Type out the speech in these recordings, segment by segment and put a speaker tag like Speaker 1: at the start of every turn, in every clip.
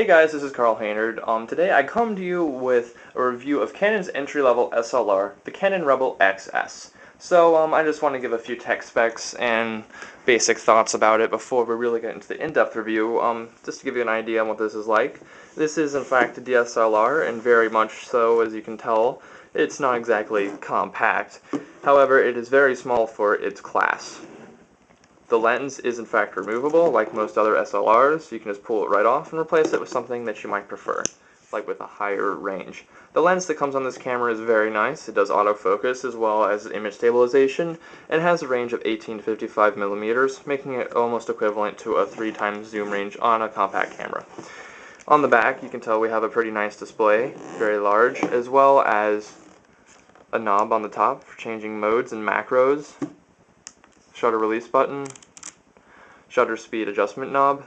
Speaker 1: Hey guys, this is Carl Haynard. Today I come to you with a review of Canon's entry-level SLR, the Canon Rebel XS. So I just want to give a few tech specs and basic thoughts about it before we really get into the in-depth review, just to give you an idea on what this is like. This is in fact a DSLR, and very much so, as you can tell. It's not exactly compact. However, it is very small for its class. The lens is in fact removable, like most other SLRs. You can just pull it right off and replace it with something that you might prefer, like with a higher range. The lens that comes on this camera is very nice. It does autofocus as well as image stabilization, and has a range of 18 to 55 millimeters, making it almost equivalent to a 3x zoom range on a compact camera. On the back, you can tell we have a pretty nice display, very large, as well as a knob on the top for changing modes and macros, shutter release button, shutter speed adjustment knob,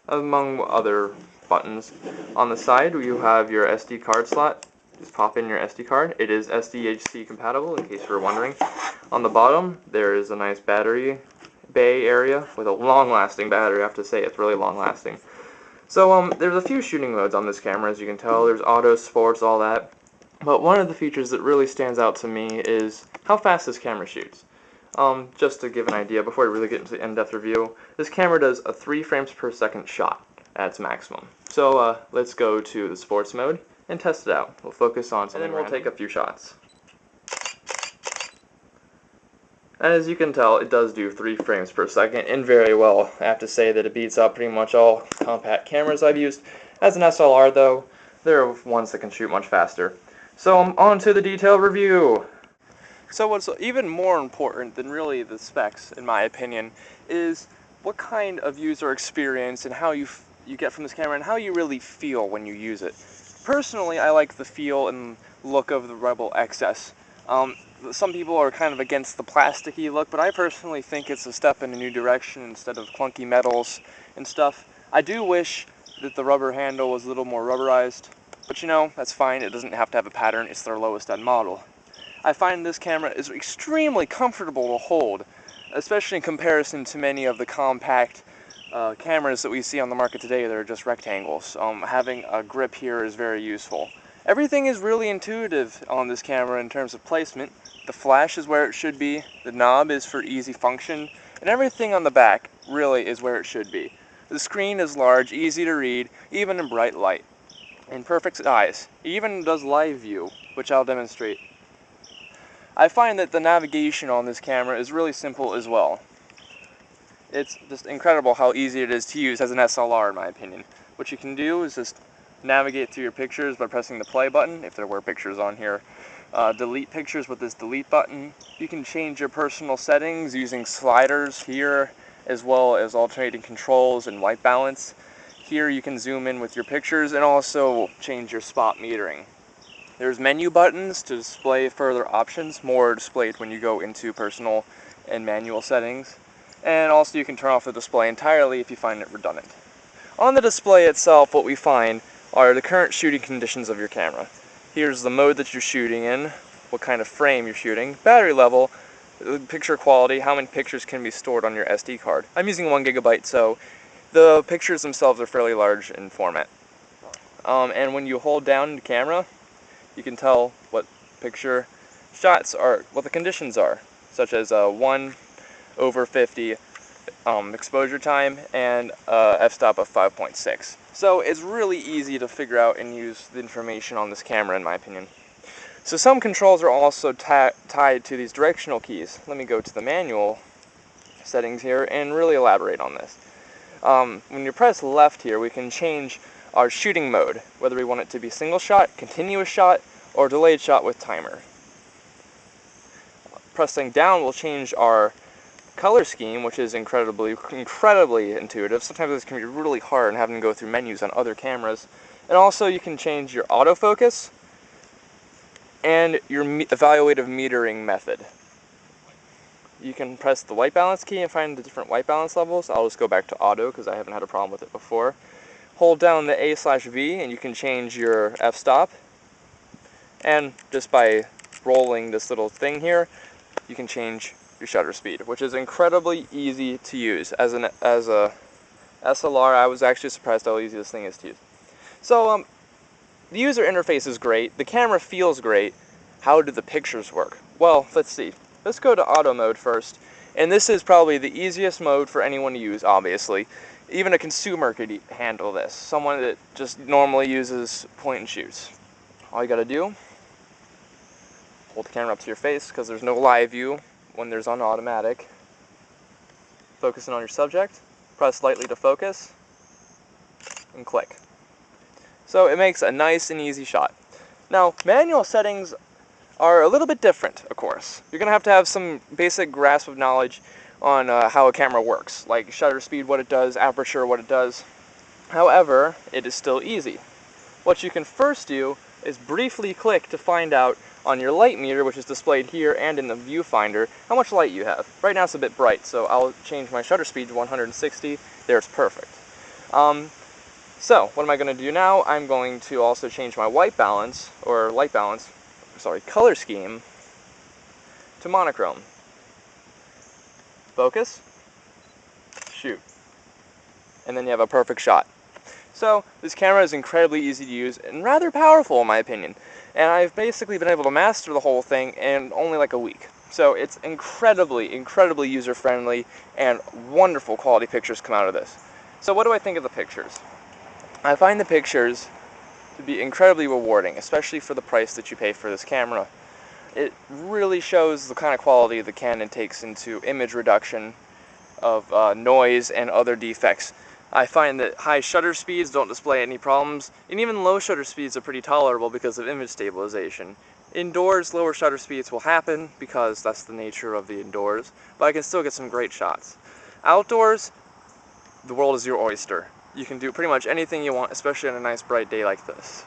Speaker 1: among other buttons. On the side you have your SD card slot. Just pop in your SD card. It is SDHC compatible, in case you were wondering. On the bottom there is a nice battery bay area with a long-lasting battery. I have to say, it's really long-lasting. So there's a few shooting modes on this camera, as you can tell. There's auto, sports, all that. But one of the features that really stands out to me is how fast this camera shoots. Just to give an idea, before we really get into the in-depth review, this camera does a 3 frames per second shot at its maximum. So let's go to the sports mode and test it out. We'll focus on something, and then we'll take a few shots. And as you can tell, it does do 3 frames per second, and very well. I have to say that it beats out pretty much all compact cameras I've used. As an SLR though, there are ones that can shoot much faster. So on to the detailed review. So what's even more important than really the specs, in my opinion, is what kind of user experience and how you get from this camera and how you really feel when you use it. Personally, I like the feel and look of the Rebel XS. Some people are kind of against the plasticky look, but I personally think it's a step in a new direction instead of clunky metals and stuff. I do wish that the rubber handle was a little more rubberized, but you know, that's fine. It doesn't have to have a pattern. It's their lowest end model. I find this camera is extremely comfortable to hold, especially in comparison to many of the compact cameras that we see on the market today that are just rectangles. Having a grip here is very useful. Everything is really intuitive on this camera in terms of placement. The flash is where it should be, the knob is for easy function, and everything on the back really is where it should be. The screen is large, easy to read, even in bright light, and perfect size. It even does live view, which I'll demonstrate. I find that the navigation on this camera is really simple as well. It's just incredible how easy it is to use as an SLR, in my opinion. What you can do is just navigate through your pictures by pressing the play button, if there were pictures on here. Delete pictures with this delete button. You can change your personal settings using sliders here, as well as alternating controls and white balance. Here you can zoom in with your pictures and also change your spot metering. There's menu buttons to display further options, more displayed when you go into personal and manual settings. And also you can turn off the display entirely if you find it redundant. On the display itself, what we find are the current shooting conditions of your camera. Here's the mode that you're shooting in, what kind of frame you're shooting, battery level, picture quality, how many pictures can be stored on your SD card. I'm using 1 GB, so the pictures themselves are fairly large in format. And when you hold down the camera, you can tell what picture shots are, what the conditions are, such as 1/50 exposure time and f-stop of 5.6. So it's really easy to figure out and use the information on this camera, in my opinion. So some controls are also tied to these directional keys. Let me go to the manual settings here and really elaborate on this. When you press left here, we can change our shooting mode, whether we want it to be single shot, continuous shot, or delayed shot with timer. Pressing down will change our color scheme, which is incredibly intuitive. Sometimes this can be really hard and having to go through menus on other cameras. And also you can change your autofocus and your evaluative metering method. You can press the white balance key and find the different white balance levels. I'll just go back to auto because I haven't had a problem with it before. Hold down the A/V and you can change your f-stop. And just by rolling this little thing here, you can change your shutter speed, which is incredibly easy to use. As a SLR, I was actually surprised how easy this thing is to use. So the user interface is great, the camera feels great. How do the pictures work? Well, let's see. Let's go to auto mode first. And this is probably the easiest mode for anyone to use, obviously. Even a consumer could handle this. Someone that just normally uses point and shoots. All you gotta do, hold the camera up to your face, because there's no live view when there's on automatic. Focusing on your subject, press lightly to focus, and click. So it makes a nice and easy shot. Now, manual settings are a little bit different, of course. You're going to have some basic grasp of knowledge on how a camera works, like shutter speed, what it does, aperture, what it does. However, it is still easy. What you can first do is briefly click to find out on your light meter, which is displayed here and in the viewfinder, how much light you have. Right now it's a bit bright, so I'll change my shutter speed to 160. There's perfect. So what am I going to do now? I'm going to also change my color scheme to monochrome. Focus, shoot, and then you have a perfect shot. So this camera is incredibly easy to use and rather powerful in my opinion. And I've basically been able to master the whole thing in only like a week. So it's incredibly user-friendly and wonderful quality pictures come out of this. So what do I think of the pictures? I find the pictures to be incredibly rewarding, especially for the price that you pay for this camera. It really shows the kind of quality the Canon takes into image reduction of noise and other defects. I find that high shutter speeds don't display any problems, and even low shutter speeds are pretty tolerable because of image stabilization. Indoors, lower shutter speeds will happen because that's the nature of the indoors, but I can still get some great shots. Outdoors, the world is your oyster. You can do pretty much anything you want, especially on a nice bright day like this.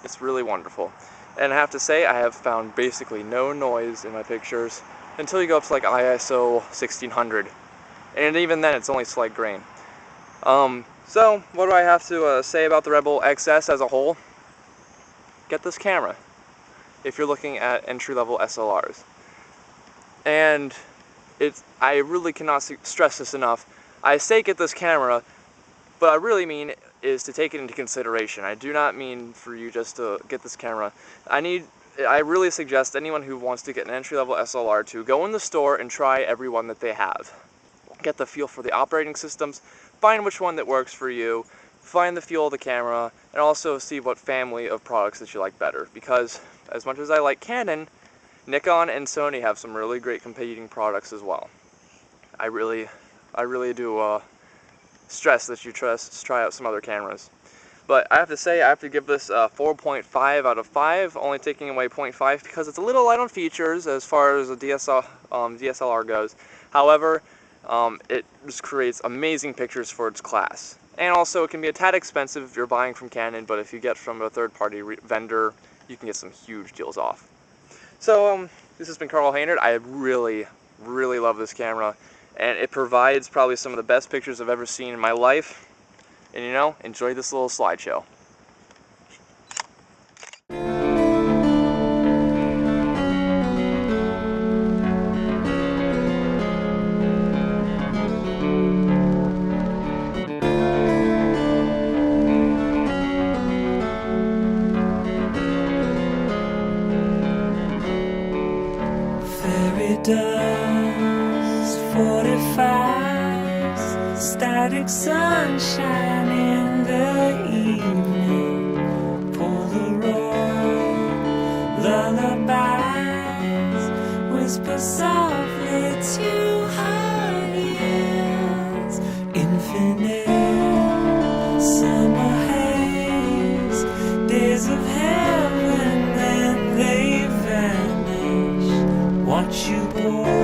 Speaker 1: It's really wonderful. And I have to say, I have found basically no noise in my pictures until you go up to like ISO 1600. And even then, it's only slight grain. So, what do I have to say about the Rebel XS as a whole? Get this camera if you're looking at entry-level SLRs. And I really cannot stress this enough. I say get this camera, but I really mean is to take it into consideration. I do not mean for you just to get this camera. I really suggest anyone who wants to get an entry-level SLR to go in the store and try every one that they have. Get the feel for the operating systems, find which one that works for you, find the feel of the camera, and also see what family of products that you like better. Because as much as I like Canon, Nikon and Sony have some really great competing products as well. I really do stress that you try out some other cameras. But I have to say, I have to give this a 4.5 out of 5, only taking away 0.5 because it's a little light on features as far as a DSLR goes. However, it just creates amazing pictures for its class. And also, it can be a tad expensive if you're buying from Canon, but if you get from a third-party vendor, you can get some huge deals off. So, this has been Carl Haynard. I really love this camera, and it provides probably some of the best pictures I've ever seen in my life. And you know, enjoy this little slideshow.
Speaker 2: Dust 45s, static sunshine in the evening, Polaroid lullabies, whisper softly to her ears, infinite summer haze, days of heaven and they vanish. Watch you go.